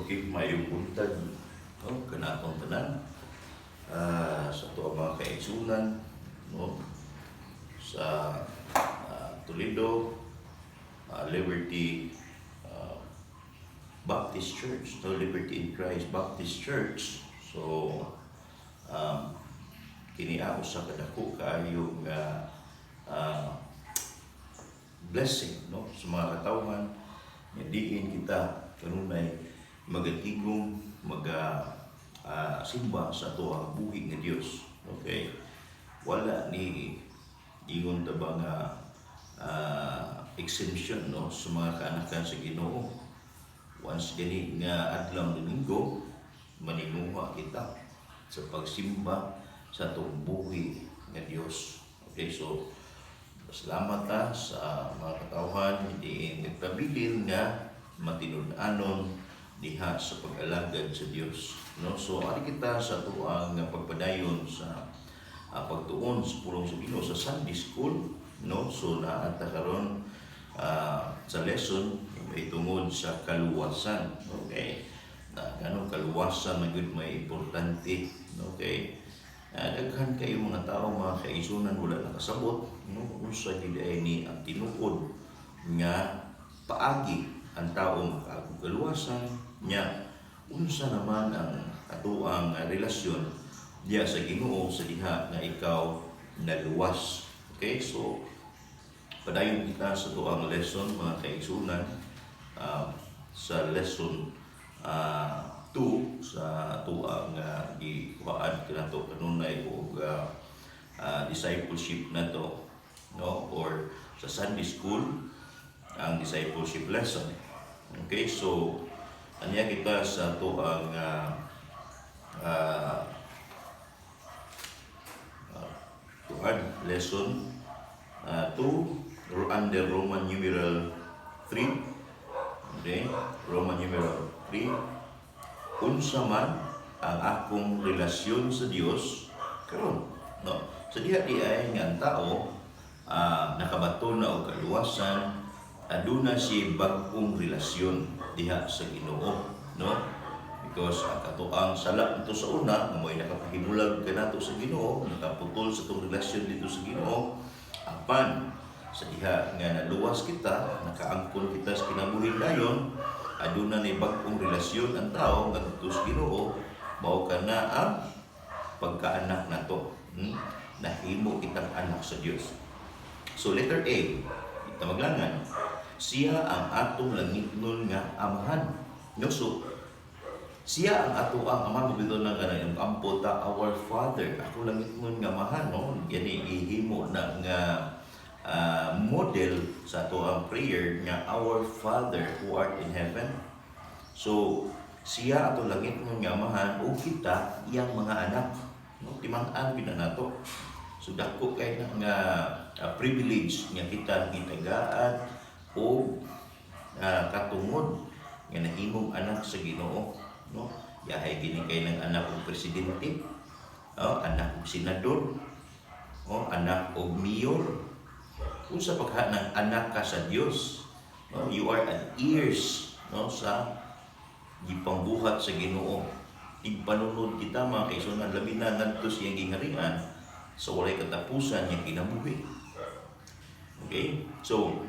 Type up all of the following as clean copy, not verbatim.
Okay, mayong buntag, no? Kanatong tanan sa to mga kaigsunan, no? Sa Toledo, Liberty Baptist Church, no? Liberty in Christ Baptist Church. So, kini ako sa kadako kaayong blessing, no? Sa mga katawhan, diin kita kanunay magatigong simba sa ato ang buhi nga Dios. Okay? Wala ni ingon ta ba nga exemption, no, sa mga kaanakan sa Ginoo. Once gani nga adlaw Domingo, manimuha kita sa pagsimba sa atong buhi nga Dios. Okay, so salamat ta sa mga katawhan hindi nagpabilin nga matinud-anon diha sa pag-alagad sa Dios, no? So ari kita sa tuang pagpadayon sa pagtuon sa pulong sa Ginoo sa Sunday School, no? So naata karon sa lesson may tungod sa kaluwasan. Okay, na ganong kaluwasan na gud may importante. Okay, daghan kayo mga tao, mga kaigsunan, wala nakasabot, no? Unsa gid ni ang tinuod nga paagi ang tao makaagong kaluwasan niya. Unsa naman ang atoang relasyon diya sa Ginoo sa diha nga ikaw naluwas. Okay, so padayon kita sa tuang lesson mga kaigsunan, sa lesson 2 sa tuang gikuhaan kanato kanunay og discipleship nato, no, or sa Sunday School ang discipleship lesson. Okay, so anya kita sa tuang lesson 2 under Roman numeral 3. Okay, Roman numeral 3. Unsa man ang akong relasyon sa Dios karon, no? Sa diha di ay nga ang tao nakabaton na og kaluwasan, aduna siya bag-ong relasyon diha sa Ginoo, no? Because ang katuang sala nito sa una nga mo'y nakapahimulag kanato sa Ginoo, nakaputol sa tong relasyon dito sa Ginoo, apan sa diha nga naluwas kita, nakaangkon kita sa kinabuhi dayon, aduna ni bag-ong relasyon ang tao nga dito sa Ginoo, mao kana ang pagkaanak nato. Nahimo kitang anak sa Dios. So letter A, kita maglangan, siya ang atong langitnon nga amahan. No, so siya ang ato ang ama, bibito na kanang ampo ta, our Father. Ako langitnon nga amahan, no? Gani ihimo na nga model sa ato ang prayer nga our Father who art in heaven. So siya ato langitnon nga amahan o kita iyang mga anak, no? Timang-an pina nato. So dako kay nga privilege nga kita gitagaan o katungod nga nahimong anak sa Ginoo, no? Yahay gini kay ng anak og presidente, anak og senador, anak og mayor. Unsa pagha ng anak ka sa Dios, no? You are an heirs, no, sa gipambuhat sa Ginoo. Igpanunod kita mga kaigsunan, labi na ngadto siyang gingharian sa walay katapusan nga kinabuhi. Okay, so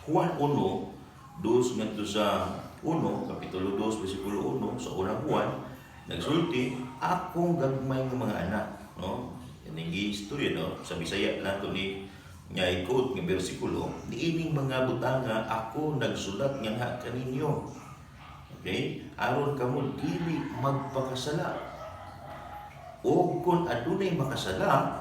Juan 1, dos ngadto sa 1, kapitulo 2, versikulo 1, sa unang Juan, nagsulti, akong gagmay ng mga anak, no? Yan ang istorya, no? Sa Bisaya nato ni nga i-quote ng versikulo, niining mga butanga, ako nagsulat nga kaninyo. Okay? Aron kamo dili magpakasala. O kung adunay makasala,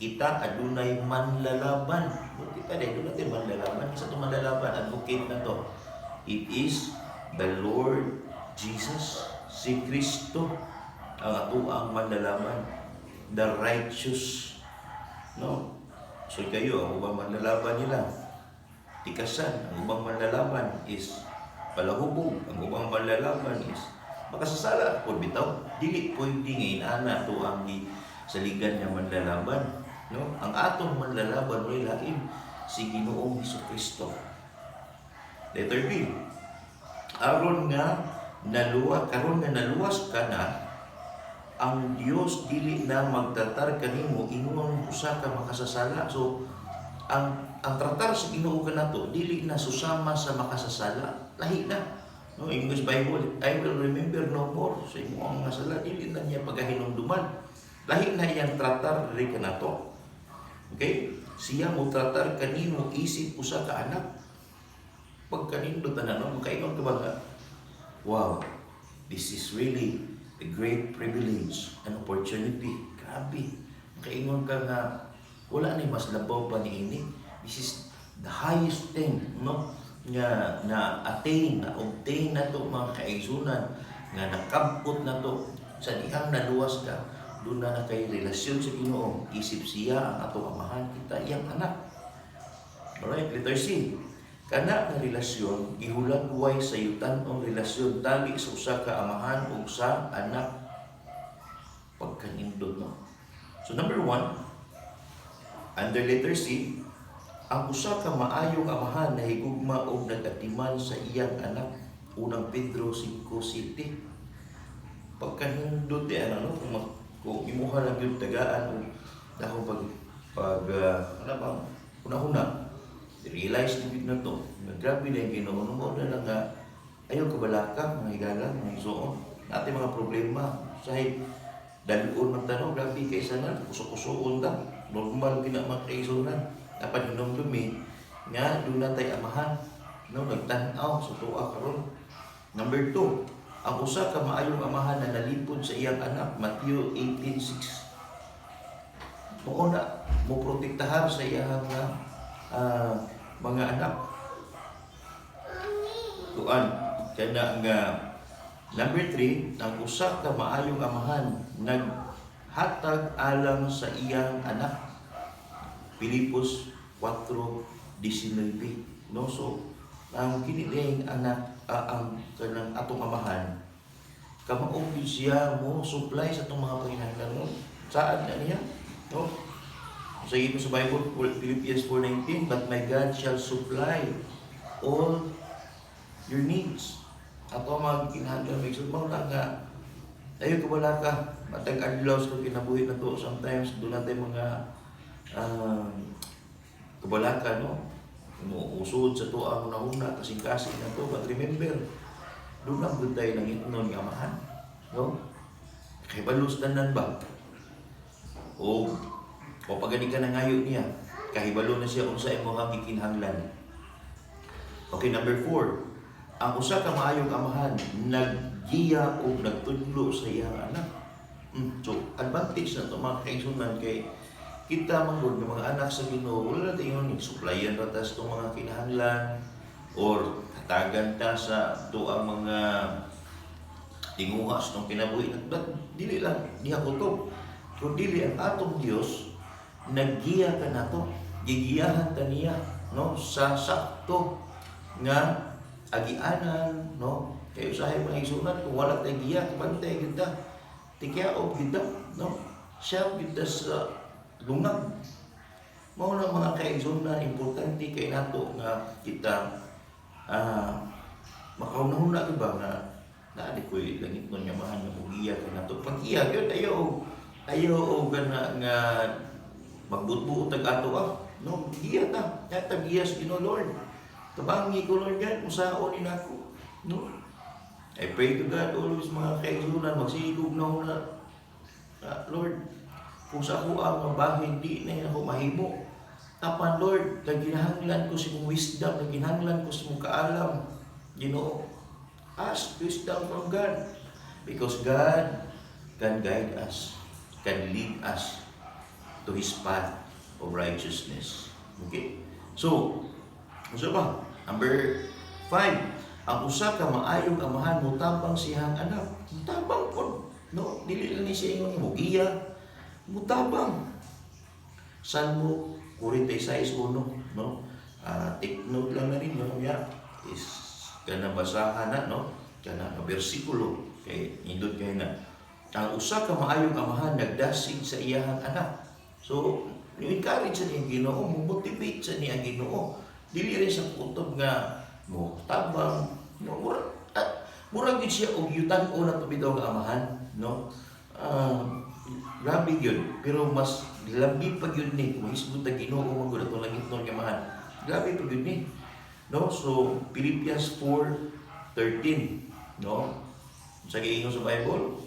kita adunay manlalaban. Kita dahil natin manlalaban. Isa itong manlalaban, advocate na to. It is the Lord Jesus, si Kristo, ang atuang manlalaban, the righteous, no? So kayo, ang ubang manlalaban nila, tikasan. Ang ubang manlalaban is palahubog. Ang ubang manlalaban is makasasala. Kung bitaw, dili pwede ngayon ana to ang saligan niya manlalaban, no? Ang atong manlalaban may lain si Ginoong Hesukristo. Letter B, aron nga karon nga naluwas ka na, ang Dios dili na magtratar kanimo ingon usa ka makasasala. So ang tratar sa Ginoo kanato dili na susama sa makasasala, lahi na. No, English Bible, I will remember no more sa imong mga sala, dili na niya pagahinumduman. Lahi na iyang tratar diri kanato. Okay? Siya mo tratar kanimo isip usa ka anak. Pag kanindot na no, makaingon ka ba nga, wow, this is really a great privilege and opportunity. Grabe. Makaingon ka nga, wala na mas labaw pa ni ini. This is the highest thing, no? Nga na-attain, na-obtain na to mga kaigsunan, nga nakabot na to sa dihang naluwas ka, doon na kay relasyon sa Ginoo, isip siya ang atong amahan, kita iyang anak. Alright, letter C. Kana nga relasyon, gihulagway sa yutan-ong relasyon tali sa usa ka amahan ug sa anak pagkanindot, no? So number 1, under letter C, ang usa ka maayong amahan na higugma og nagatiman sa iyang anak. Unang Pedro 5:7. Pagkanindot di ano, kung imuha lang yung tagaan o dako ano ba, una-una realize din na to, grabe na yung Ginoo, nung na lang nga, ayaw kabalaka, mga higala, mga isuon, natin mga problema, sahig, daluon ng tanong, grabe kaysa na, kusok-kusoon ta, normal kinamakaisunan, dapat hinumdumi, nga, doon na tayo amahan, no, nagtanaw, sa tuwa karon. Number 2, ang usa ka maayong amahan na nalipod sa iyang anak, Matthew 18:6. Noon na, mo protektahan sa iyang mga anak. Tuan, kana nga number 3, ang usa ka maayong amahan naghatag alang sa iyang anak. Pilipos 4:19. No, so ang kiniling anak ang kanang atong amahan, kamaong siya mo supply sa itong mga panginahanglan mo. Saan na niya? No? Sa ito sa Bible, Philippians 4:19, but my God shall supply all your needs. Ato mga kinahanglan, may sulmang lang nga, ayaw ko wala ka, matag adlaws ko kinabuhi na to, sometimes doon natin mga kabalaka, no? Usod sa to ang una-una, kasing-kasing na to, but remember, doon ang buntay ng itnon ng amahan, no? Kay balos tanan ba? O pagani ka na ngayon niya, kahibalo na siya unsa imong gikinahanglan. Okay, number 4. Ang usa ka maayong amahan naggiya o nagtudlo sa iyang anak. So, advantage na ito mga kaigsunan kay kita manggod ng mga anak sa Ginoo, wala natin yung supplyan na ta sa itong mga kinahanglan or katagan ta sa ito ang mga tinguha sa itong kinabuhi. But dili lang, diha ko to. Kung dili ang atong Diyos, naggiya ka na to, gigiyahan ta niya, no, sa sakto nga agianan, no, kayo usahay mga igsunan, kung wala tayo giya, bantay kita, tikyaob kita, no, siya kita sa lungag. Mao na mga kaigsunan, importante kay nato nga kita makaunahuna diba nga naadi ko'y langit nun nga mahal nga mugiya ka na to. Pag-iya, yun, ayaw nga magbutbuot ang ato no, giya ta, yata giya sa Ginoo Lord. Tabangi ko Lord yan, usaon ni nako, no. I pray to God always mga kaigsunan, magsigog na una, Lord, kung sa ako ang mabahin, di na ako mahimo. Tapan Lord, naginahanglan ko sa mong wisdom, naginahanglan ko sa mong kaalam, Ginoo. Ask wisdom from God, because God can guide us, can lead us to His path of righteousness. Okay? So, ano ba? Number 5. Ang usa ka maayong amahan, mutabang siyang anak. Mutabang po. No? Dili lang ni siya yung mugiya. Mutabang. Salmo 46:1. No? Take note lang na rin. No? Yeah. Is kana basahan na, no? Kana bersikulo. Kay indot kayo na. Ang usa ka maayong amahan, nagdasig sa iyahang anak. So, ni-encourage sa niya Ginoo, mo-motivate sa niya Ginoo. Dili rin sa kutob nga mo tabang, no, Murag gid siya og yutan-o na bitaw nga amahan, no? Grabe yun, pero mas labi pa yun ni kung isbot na Ginoo mo gud atong langit nga amahan. Grabe pa yun ni. No? So Philippians 4:13, no? Sa giingon sa Bible,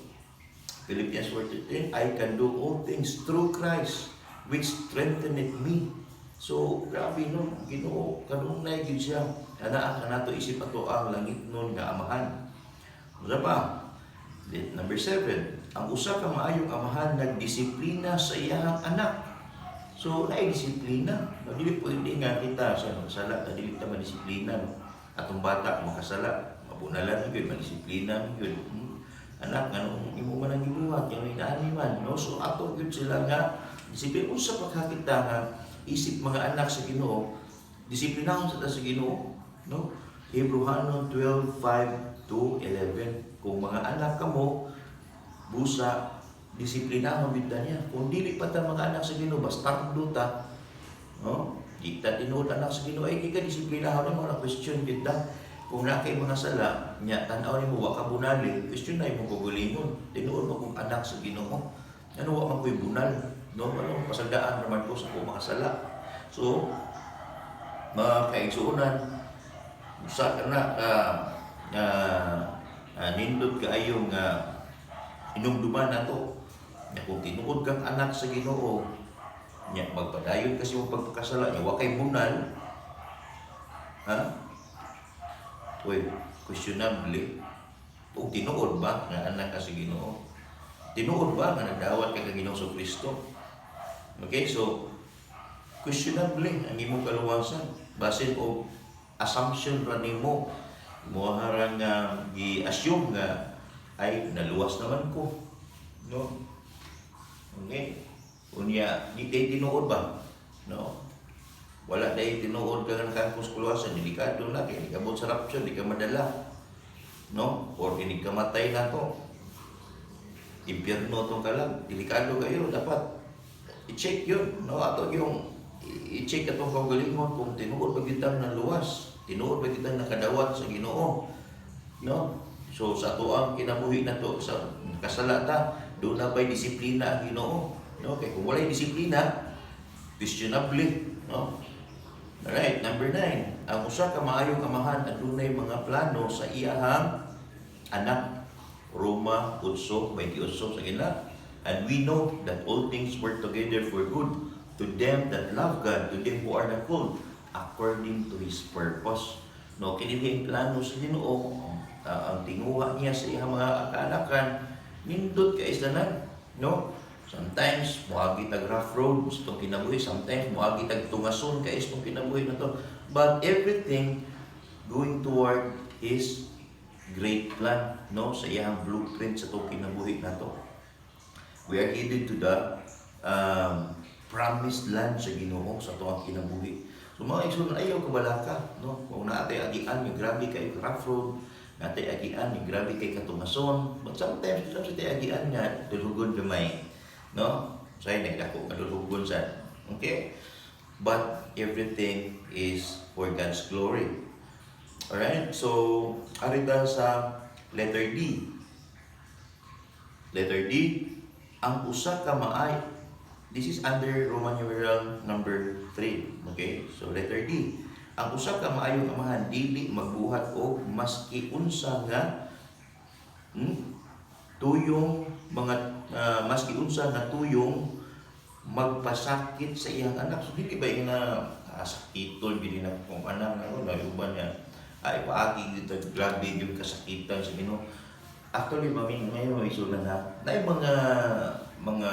Philippians 4:13, I can do all things through Christ which strengtheneth me. So grabe no, Ginoo kanunay gid siya. Ana kanato isip ato ang langit nun nga amahan. Usa pa, number 7, ang usa ka maayong amahan nagdisiplina sa iyang anak. So, naay-disiplina. No, dili pwede nga kita sa magsala, dili ta madisiplina. No? Atong bata, makasala, mabunalan yun, madisiplina yun. Anak, anong imo man ang gibuhat, yung inaani man. No? So, ato yun sila nga, disiplina. Kung sa pagkakita nga, isip mga anak sa Ginoo, disiplinahon sa ta sa Ginoo. No? Hebrew 12:5-11. Kung mga anak ka mo, busa, disiplinahon bida niya. Kung dili pa ta mga anak sa Ginoo, basta ta, no? Di ta tinuod anak sa Ginoo, ay di ka disiplinahon mo na question kita. Kung na kay mga sala, nya tan-aw nimo wa ka bunali, question na imong gugulingon. Tinuod mo kung anak sa Ginoo. Ano wa man koy bunal, no? Ano pasagdaan naman ko sa mga sala. So, mga kaigsuonan, usa ka na nindot kaayo nga inumduman nato. Nya kung tinuod kang anak sa Ginoo, nya magpadayon kasi mo pagpakasala nya wa kay bunal. Ha? Uy, questionable. Kung tinuod ba nga anak ka sa Ginoo? Tinuod ba nga nagdawat ka kang Ginoo sa Kristo? Okay, so questionable ang imong kaluwasan basin og assumption ra nimo mo harang nga gi-assume nga ay naluwas naman ko, no? Okay, unya di kay tinuod ba, no? Wala day tinuod ka nga nakakos kaluwasan, delikado na kay kabot sa rapture, di ka madala, no? Or hindi ka matay na to, impyerno tong kalag, delikado kayo, dapat i-check yun, no? Ato yung i-check atong kaugalingon kung tinuod ba kitang naluwas, tinuod ba kitang nakadawat sa Ginoo, no? So sa ato ang kinabuhi na to sa kasalata, doon na ba'y disiplina ang Ginoo, no? Kaya kung wala'y disiplina, questionable, no? Alright, number 9, ang usa ka maayong amahan adunay mga plano sa iyahang anak. Roma 8:28 sa gina. And we know that all things work together for good to them that love God, to them who are the called according to His purpose. No, kini ang plano sa Ginoo, ang tinguha niya sa iyang mga kaanakan, nindot ka isdanan, no? Sometimes moagi tag rough road itong kinabuhi, sometimes moagi tag tungason ka itong kinabuhi na to. But everything going toward His great plan, no? Sa iyang blueprint sa itong kinabuhi na to. We are headed to the promised land sa Ginoo sa tuwang kinabuhi. So mga igsoon, ayaw kabalaka, no? Kung naatay agian, may grabe kay rough road, naatay agian, may grabe kay katumason, but sometimes sa tayo agian nga, dulugon gamay, no? So ay nagdako kadulugon sa, okay? But everything is for God's glory. Alright, so arita sa letter D. Letter D, ang usa ka maay. This is under Roman numeral number 3. Okay? So letter D. Ang usa ka maayong amahan dili magbuhat og maski unsa nga tuyong mga maski unsa nga tuyong magpasakit sa iyang anak. So dili ba ina sakiton gid na kung anak na uban niya ay paagi dito grabe yung kasakitan sa Ginoo. Actually, mami, ngayon may isulan na mga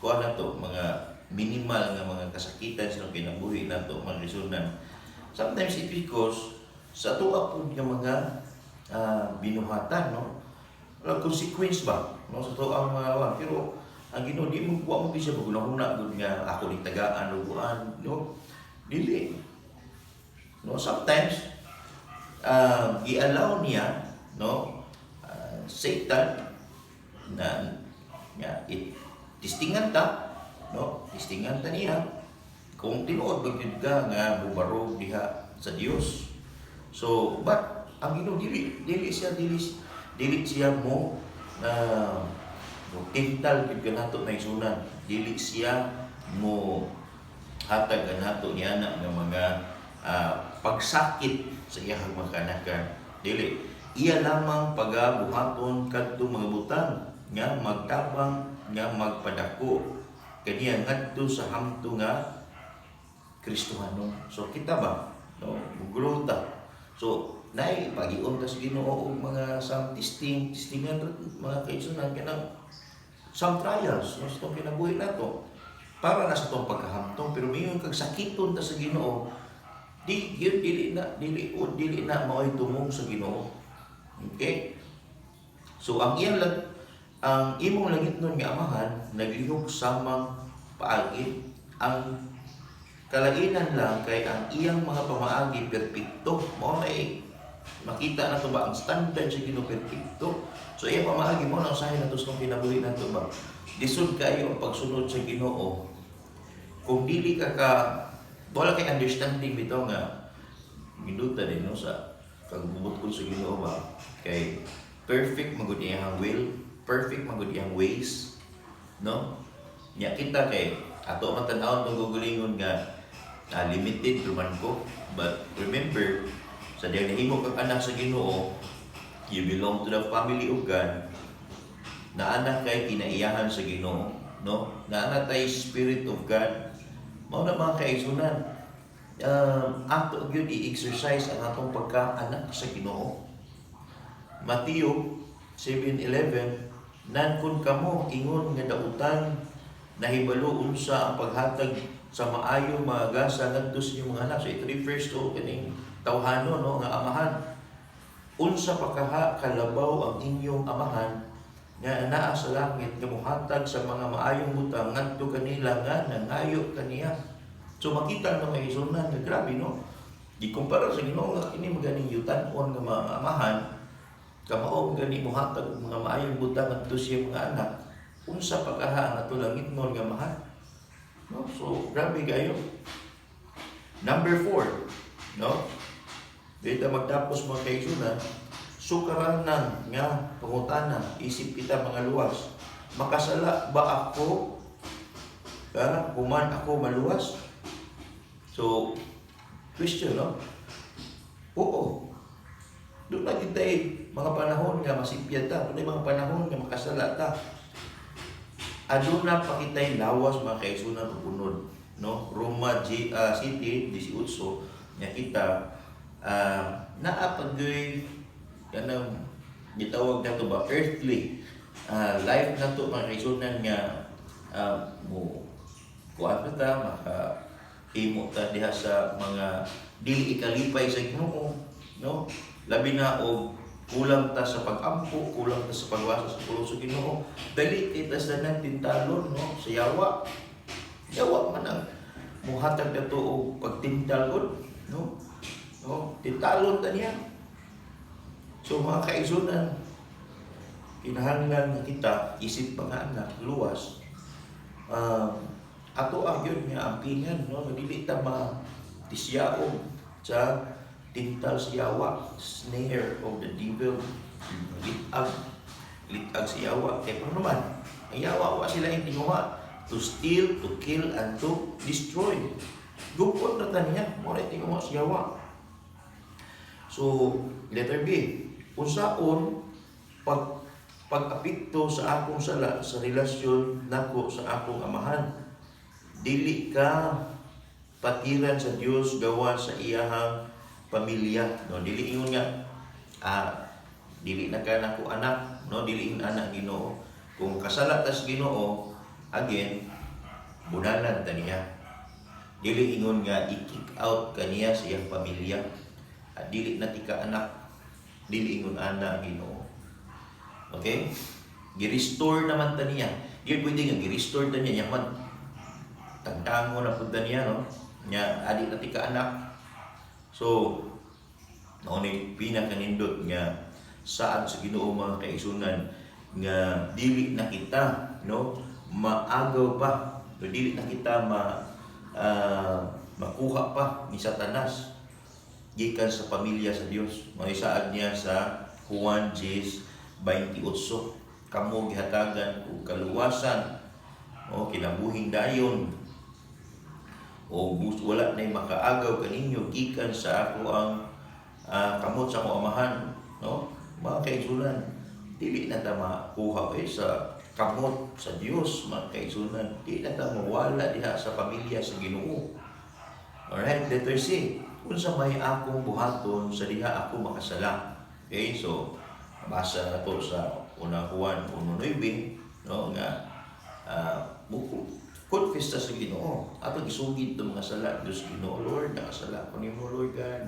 kuha na to, mga minimal nga mga kasakitan sa kinabuhi na to, mga isulan. Sometimes it because sa tuwa po ng mga binuhatan, no? Walang consequence ba? No? Sa tuwa ang mga pero ang Ginoo di mo kuha mo siya maguna-una gud nga ako ni tagaan luguan, no? Dili. No, sometimes i-allow niya, no? Satan na tistingan ta, no? Tistingan ta niya kung tinuod ba gyud ka nga bubarog diha sa Dios. So, but Ang Ginoo dili siya mo tintal gid kanato na isunan. Dili siya mo hatag kanato ni anak nga mga pagsakit sa iyang mga kanakan. Dili. Iya lamang pagabuhaton kadto mga butang nga magtabang nga magpadako kaniya ngadto sa hamto nga Kristohano. So kita ba no grow ta. So nay pag-iom ta sa Ginoo og mga some testingan mga kaigsunan kanang some trials no sa itong kinabuhi nato para na sa itong pagkahamtong, pero mayon kag sakiton ta sa Ginoo dili na mao'y tumong sa Ginoo. Okay? So ang imong langitnon nga amahan naglihok samang paagi. Ang kalainan lang kay ang iyang mga pamaagi perpekto. Mao ay makita na to ba ang standard sa Ginoo perpekto. So iyang pamaagi mo na usahay na to sa kinabuhi nato ba. Lisod kayo ang pagsunod sa Ginoo. Kung dili ka wala kay understanding bitaw nga minuta din no sa kagbubot ko sa Ginoo ba kay perfect magud iyang will, perfect magud iyang ways, no? Nya kita kay ato man tan-awon tong gugulingon nga limited ruman ko, but remember sa diyan nahimo kag anak sa Ginoo, you belong to the family of God. Na anak kay kinaiyahan sa Ginoo, no? Na anak tay Spirit of God. Mao na mga kaigsunan. Ato gyud i-exercise ang atong pagka-anak sa Ginoo. Mateo 7:11 nan kun kamo ingon nga dautan nahibalo unsa ang paghatag sa maayong mga gasa ngadto sa inyong mga anak. So it refers to kining tawhano no nga amahan. Unsa pa kalabaw ang inyong amahan nga naa sa langit nga mohatag sa mga maayong butang ngadto kanila nga nangayo kaniya. So makita na may isunan nga grabe no. Di kumpara sa Ginoo nga kini maganing yutan-on nga mga amahan kamao gani mohatag og mga maayong butang ngadto sa mga anak. Unsa pa ang ato langitnon nga mahal. No? So grabe kayo. Number 4, no? Dito magtapos mga kaigsunan, sukaranan nga pangutana, isip kita mga luwas. Makasala ba ako? Kuman ako maluwas? So, question, no? Oo. Doon na kita mga panahon nga masipya ta. Doon mga panahon nga makasala ta. Aduna pa kita'y lawas mga kaigsunan upunod. No? Roma City, 18, nga kita, naapagay kanang gitawag na to ba earthly life na to mga kaigsunan nga mo kuan ta makahimo ta diha sa mga dili ikalipay sa Ginoo, no? Labi na og kulang ta sa pag-ampo, kulang ta sa pagwasa sa pulong sa Ginoo. Dali kita sa tintalon, no? Sa yawa man ang muhatag na to og pagtintalon, no? No, tintalon ta niya. So mga kaigsunan, kinahanglan nga kita isip mga anak luwas. Ato yun nga ampingan, no? Dili ta matisyaog sa tintal sa yawa, snare of the devil, litag sa yawa. Kaya paano naman, ang yawa wa sila yung tinguha to steal, to kill, and to destroy. Gupon na ta niya, muna tinguha sa yawa. So, letter B, unsaon pag-apekto sa akong sala sa relasyon nako sa akong amahan. Dili ka patiran sa Dios gawa sa iyahang pamilya, no? Dili ingon nga dili na ka nako anak, no? Dili ingon anak Ginoo. Kung kasala ta sa Ginoo, again bunalan ta niya. Dili ingon nga i-kick out kaniya sa iyang pamilya. At dili na tika anak, dili ingon anak Ginoo. Okay? Gi-restore naman ta niya. Yun pwede nga gi-restore ta niya yaman. Tagtango na pud niya, no? Nya adi na tika anak. So, naunay pinakanindot nga saan sa Ginoo mga kaigsunan nga dili na kita, no, maagaw pa, o dili na kita makuha pa ni Satanas. gikan sa pamilya sa Dios. Maisaad niya sa Juan 10:28, kamo gihatagan og kaluwasan o kinabuhing dayon o wala na makaagaw kaninyo gikan sa ako ang kamot sa akong amahan, no? Mga kaigsunan, dili na ta makuha sa kamot sa Dios, mga kaigsunan. Dili na ta mawala diha sa pamilya sa Ginoo. Alright, letter C. Unsa may akong buhaton sa diha ako makasala. Okay, so basa na to sa una Juan 1:9, no, nga confess ta sa Ginoo. Atong isugid itong mga sala, Diyos Ginoo, Lord, nakasala ko nimo, Lord God.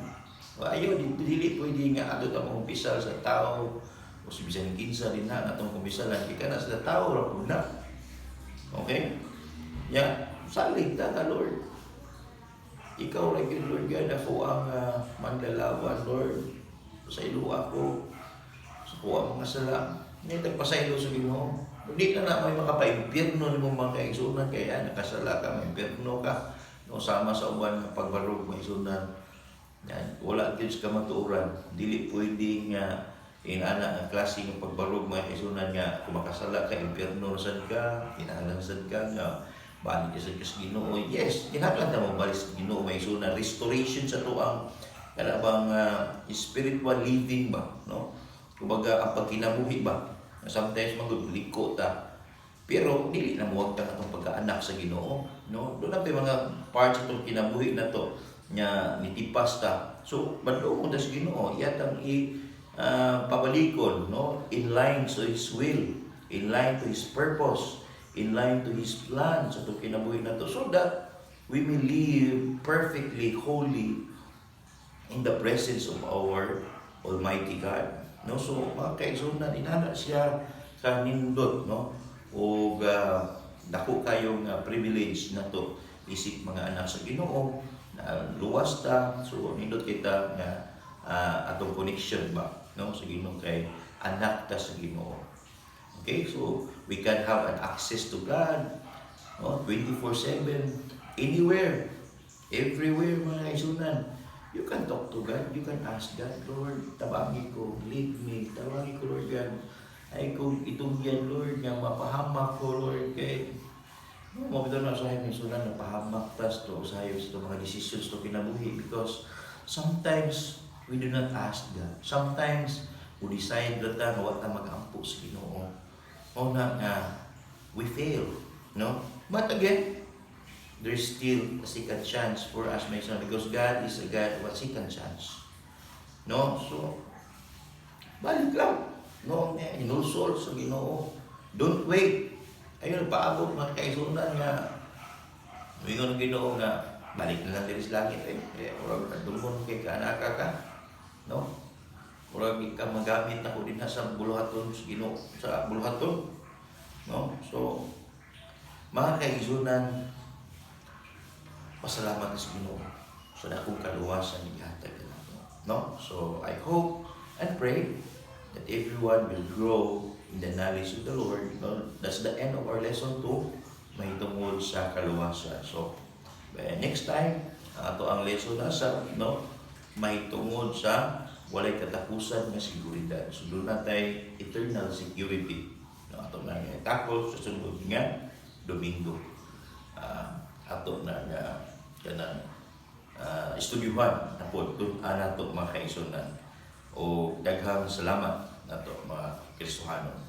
Ayaw, dili pwede nga ato ta maumpisa sa tao o si bisan kinsa din na atong kumpisalan di ka na sa tao ra pud na. Okay? Ya, salig ta ka, Lord. Ikaw ra gyud, Lord God, ako ang manlalawan, Lord. Sa ilo ako sa kuha mga sala. Ni tagpasaylo sa Ginoo. Hindi na may makapaimpyerno ni mong mga kaigsunan kaya nakasala ka, may impyerno ka. No, sama sa uban ng pagbarog mga isunan. Yan, wala gyud ka matuuran. Dili pwede nga inana ang klase ng pagbarog mga kaigsunan nga kung makasala ka, impyerno sad ka, kinahanglan sad ka nga balik sa Ginoo. Yes, kinahanglan na mo balik sa Ginoo mga kaigsunan. Restoration sa to ang kanabang spiritual living ba, no? Kumbaga ang pagkinabuhi ba? Sometimes magliko ta. Pero dili na mo ta atong pagkaanak sa Ginoo, no? Doon na mga parts itong kinabuhi na to nya nitipas ta. So madlo mo ta sa Ginoo, iyatang pabalikon, no? In line to His will, in line to His purpose, in line to His plan sa itong kinabuhi na to, so that we may live perfectly holy in the presence of our Almighty God. No, so mga kaigsunan, inana siya sa nindot, no? O dako kayong privilege na to isip mga anak sa Ginoo na luwas ta, so nindot kita nga atong connection ba, no, sa Ginoo kay anak ta sa Ginoo. Okay, so we can have an access to God, no, 24/7, anywhere, everywhere mga kaigsunan. You can talk to God, you can ask God, Lord, tabangi ko, lead me, tabangi ko, Lord God. Ay kung itong yan, Lord, nga mapahamak ko, Lord, kay mabito na sa amin sunan, napahamak tas to, sa ayon sa mga decisions to kinabuhi, because sometimes we do not ask God. Sometimes we decide that na wala mag-ampo sa Ginoo. O na we fail, no? But again, there's still a second chance for us, my son, because God is a God of a second chance. No? So, balik lang. No? Inulsol sa Ginoo. Don't wait. Ayun, paabot mga kaisunan nga. Mingon ng Ginoo nga, balik na lang diri sa langit. Urag dumon kay kaanaka ka. No? Urag ka magamit na ko din sa buluhaton sa Ginoo, sa buluhaton. No? So, mga kaisunan, pasalamat sa Ginoo sa dakong kaluwasan ni gihatag nato, no? So I hope and pray that everyone will grow in the knowledge of the Lord. No? That's the end of our lesson 2, mahitungod sa kaluwasan. So next time ato ang lesson na sa, no, mahitungod sa walay katapusan nga seguridad. So doon natay eternal security, no, ato na takol sa sunod nga Domingo. Ato na kanang estudyuhan na po doon nato mga kaisunan. O daghang salamat nato mga Kristohanon.